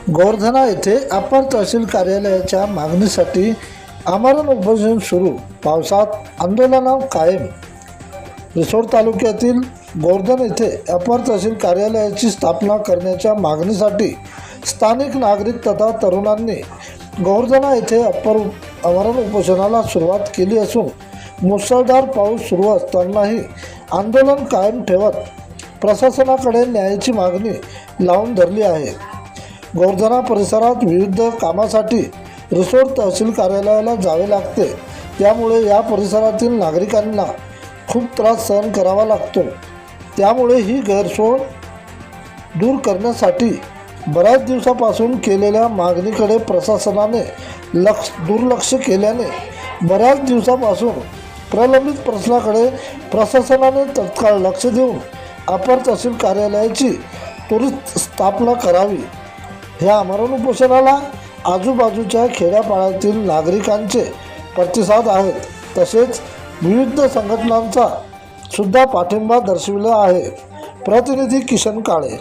गोवर्धना येथे अपर तहसील कार्यालयाच्या मागणीसाठी आमरण उपोषण सुरू, पावसात आंदोलन कायम। रिसोड तालुक्यातील गोवर्धन येथे अपर तहसील कार्यालयाची स्थापना करण्याच्या मागणीसाठी स्थानिक नागरिक तथा तरुणांनी गोवर्धना येथे आमरण उपोषणाला सुरुवात केली असून मुसळधार पाऊस सुरू असतानाही आंदोलन कायम ठेवत प्रशासनाकडे न्यायाची मागणी लावून धरली आहे। गोवर्धना परिसरात विविध कामासाठी रिसोड तहसील कार्यालयाला जावे लागते, त्यामुळे या परिसरातील नागरिकांना खूप त्रास सहन करावा लागतो। त्यामुळे ही गैरसोय दूर करण्यासाठी बऱ्याच दिवसापासून केलेल्या मागणीकडे प्रशासनाने दुर्लक्ष केल्याने बऱ्याच दिवसापासून प्रलंबित प्रश्नाकडे प्रशासनाने तत्काळ लक्ष देऊन अपर तहसील कार्यालयाची त्वरित स्थापना करावी। ह्या आमरण उपोषणाला आजूबाजूच्या खेड्यापाड्यातील नागरिकांचे प्रतिसाद आहेत, तसेच विविध संघटनांचा सुद्धा पाठिंबा दर्शविला आहे। प्रतिनिधी किशन काळे।